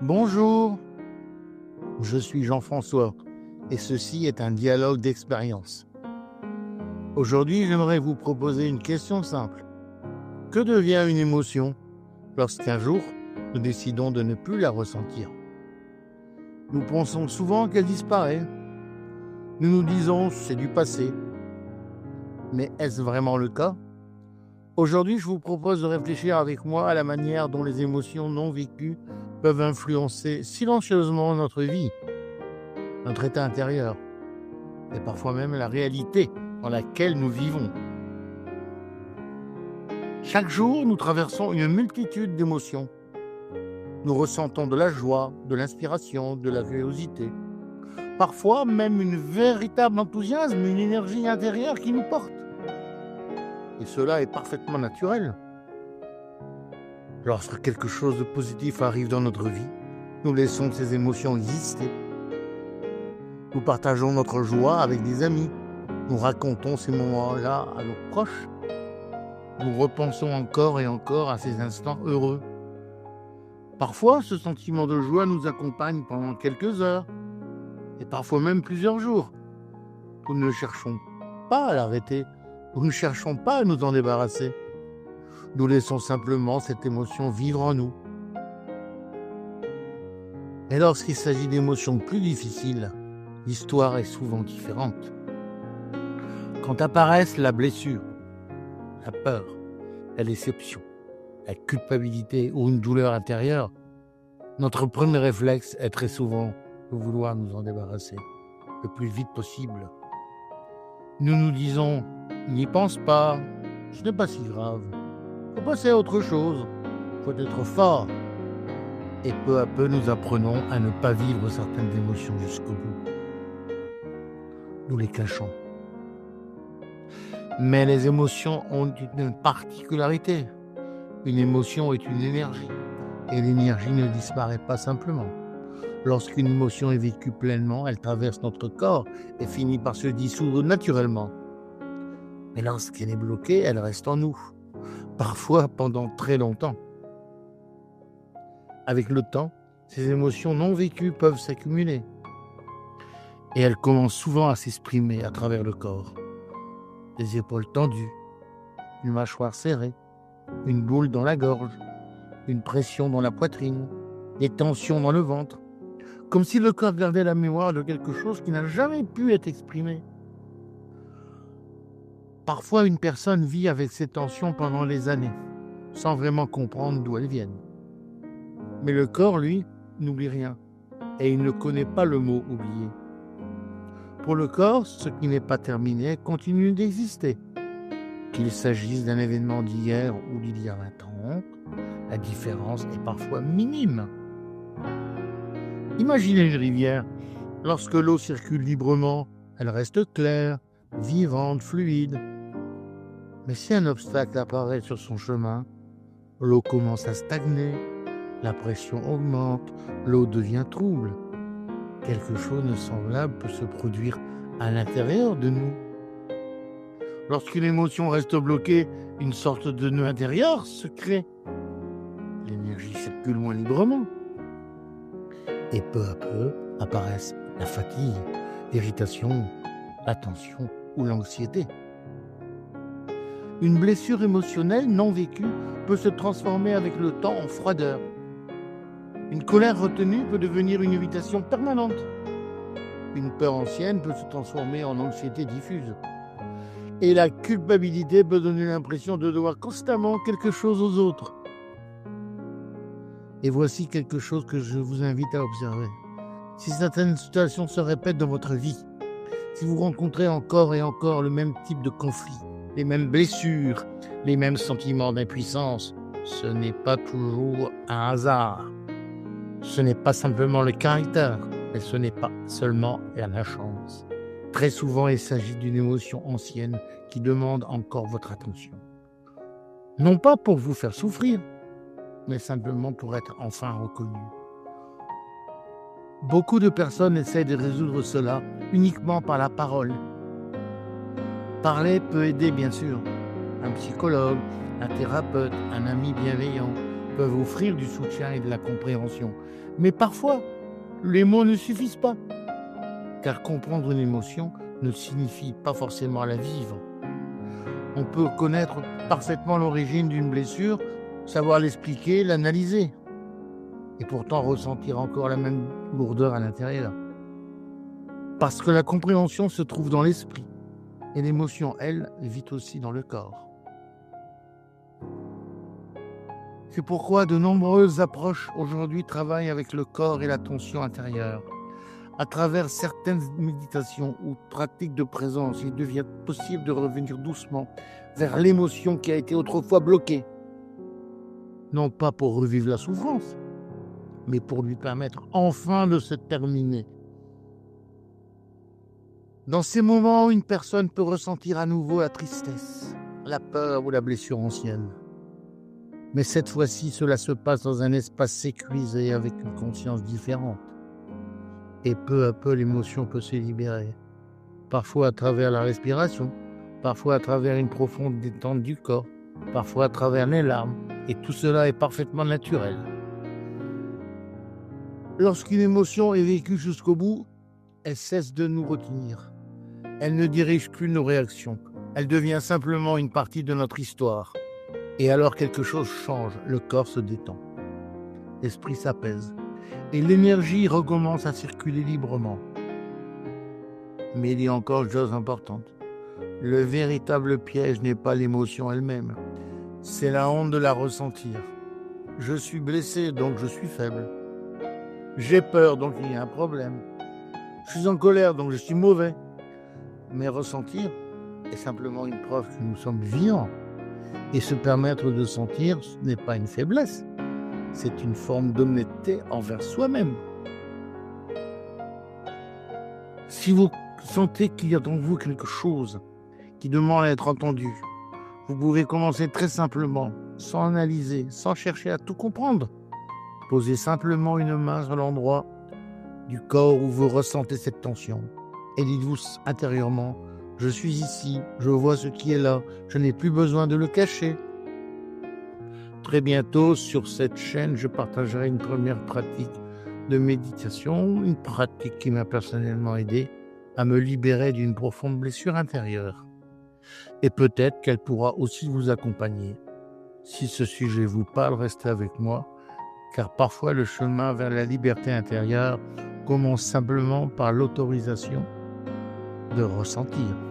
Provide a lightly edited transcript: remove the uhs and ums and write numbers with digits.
Bonjour, je suis Jean-François et ceci est un dialogue d'expérience. Aujourd'hui, j'aimerais vous proposer une question simple. Que devient une émotion lorsqu'un jour, nous décidons de ne plus la ressentir? Nous pensons souvent qu'elle disparaît. Nous nous disons c'est du passé. Mais est-ce vraiment le cas? Aujourd'hui, je vous propose de réfléchir avec moi à la manière dont les émotions non vécues peuvent influencer silencieusement notre vie, notre état intérieur, et parfois même la réalité dans laquelle nous vivons. Chaque jour, nous traversons une multitude d'émotions. Nous ressentons de la joie, de l'inspiration, de la curiosité, parfois même une véritable enthousiasme, une énergie intérieure qui nous porte. Et cela est parfaitement naturel. Lorsque quelque chose de positif arrive dans notre vie, nous laissons ces émotions exister. Nous partageons notre joie avec des amis. Nous racontons ces moments-là à nos proches. Nous repensons encore et encore à ces instants heureux. Parfois, ce sentiment de joie nous accompagne pendant quelques heures, et parfois même plusieurs jours. Nous ne cherchons pas à l'arrêter, nous ne cherchons pas à nous en débarrasser. Nous laissons simplement cette émotion vivre en nous. Et lorsqu'il s'agit d'émotions plus difficiles, l'histoire est souvent différente. Quand apparaissent la blessure, la peur, la déception, la culpabilité ou une douleur intérieure, notre premier réflexe est très souvent de vouloir nous en débarrasser le plus vite possible. Nous nous disons « n'y pense pas, ce n'est pas si grave, faut passer à autre chose, faut être fort ». Et peu à peu, nous apprenons à ne pas vivre certaines émotions jusqu'au bout. Nous les cachons. Mais les émotions ont une particularité. Une émotion est une énergie. Et l'énergie ne disparaît pas simplement. Lorsqu'une émotion est vécue pleinement, elle traverse notre corps et finit par se dissoudre naturellement. Mais lorsqu'elle est bloquée, elle reste en nous. Parfois pendant très longtemps. Avec le temps, ces émotions non vécues peuvent s'accumuler. Et elles commencent souvent à s'exprimer à travers le corps. Des épaules tendues, une mâchoire serrée, une boule dans la gorge, une pression dans la poitrine, des tensions dans le ventre, comme si le corps gardait la mémoire de quelque chose qui n'a jamais pu être exprimé. Parfois, une personne vit avec ces tensions pendant des années, sans vraiment comprendre d'où elles viennent. Mais le corps, lui, n'oublie rien, et il ne connaît pas le mot « oublier ». Pour le corps, ce qui n'est pas terminé continue d'exister. Qu'il s'agisse d'un événement d'hier ou d'il y a 20 ans, la différence est parfois minime. Imaginez une rivière. Lorsque l'eau circule librement, elle reste claire, vivante, fluide. Mais si un obstacle apparaît sur son chemin, l'eau commence à stagner, la pression augmente, l'eau devient trouble. Quelque chose de semblable peut se produire à l'intérieur de nous. Lorsqu'une émotion reste bloquée, une sorte de nœud intérieur se crée. L'énergie circule moins librement. Et peu à peu apparaissent la fatigue, l'irritation, la tension ou l'anxiété. Une blessure émotionnelle non vécue peut se transformer avec le temps en froideur. Une colère retenue peut devenir une irritation permanente. Une peur ancienne peut se transformer en anxiété diffuse. Et la culpabilité peut donner l'impression de devoir constamment quelque chose aux autres. Et voici quelque chose que je vous invite à observer. Si certaines situations se répètent dans votre vie, si vous rencontrez encore et encore le même type de conflit, les mêmes blessures, les mêmes sentiments d'impuissance, ce n'est pas toujours un hasard. Ce n'est pas simplement le caractère, mais ce n'est pas seulement la chance. Très souvent, il s'agit d'une émotion ancienne qui demande encore votre attention. Non pas pour vous faire souffrir, mais simplement pour être enfin reconnu. Beaucoup de personnes essaient de résoudre cela uniquement par la parole. Parler peut aider, bien sûr. Un psychologue, un thérapeute, un ami bienveillant, peuvent offrir du soutien et de la compréhension. Mais parfois, les mots ne suffisent pas, car comprendre une émotion ne signifie pas forcément la vivre. On peut connaître parfaitement l'origine d'une blessure, savoir l'expliquer, l'analyser, et pourtant ressentir encore la même lourdeur à l'intérieur. Parce que la compréhension se trouve dans l'esprit, et l'émotion, elle, vit aussi dans le corps. C'est pourquoi de nombreuses approches aujourd'hui travaillent avec le corps et l'attention intérieure. À travers certaines méditations ou pratiques de présence, il devient possible de revenir doucement vers l'émotion qui a été autrefois bloquée. Non pas pour revivre la souffrance, mais pour lui permettre enfin de se terminer. Dans ces moments, une personne peut ressentir à nouveau la tristesse, la peur ou la blessure ancienne. Mais cette fois-ci, cela se passe dans un espace sécurisé avec une conscience différente. Et peu à peu, l'émotion peut se libérer. Parfois à travers la respiration, parfois à travers une profonde détente du corps, parfois à travers les larmes. Et tout cela est parfaitement naturel. Lorsqu'une émotion est vécue jusqu'au bout, elle cesse de nous retenir. Elle ne dirige plus nos réactions. Elle devient simplement une partie de notre histoire. Et alors quelque chose change, le corps se détend. L'esprit s'apaise. Et l'énergie recommence à circuler librement. Mais il y a encore une chose importante. Le véritable piège n'est pas l'émotion elle-même. C'est la honte de la ressentir. Je suis blessé, donc je suis faible. J'ai peur, donc il y a un problème. Je suis en colère, donc je suis mauvais. Mais ressentir est simplement une preuve que nous sommes vivants. Et se permettre de sentir, ce n'est pas une faiblesse. C'est une forme d'honnêteté envers soi-même. Si vous sentez qu'il y a dans vous quelque chose qui demande à être entendu, vous pouvez commencer très simplement, sans analyser, sans chercher à tout comprendre. Posez simplement une main sur l'endroit du corps où vous ressentez cette tension. Et dites-vous intérieurement, je suis ici, je vois ce qui est là, je n'ai plus besoin de le cacher. Très bientôt, sur cette chaîne, je partagerai une première pratique de méditation, une pratique qui m'a personnellement aidé à me libérer d'une profonde blessure intérieure. Et peut-être qu'elle pourra aussi vous accompagner. Si ce sujet vous parle, restez avec moi, car parfois le chemin vers la liberté intérieure commence simplement par l'autorisation de ressentir.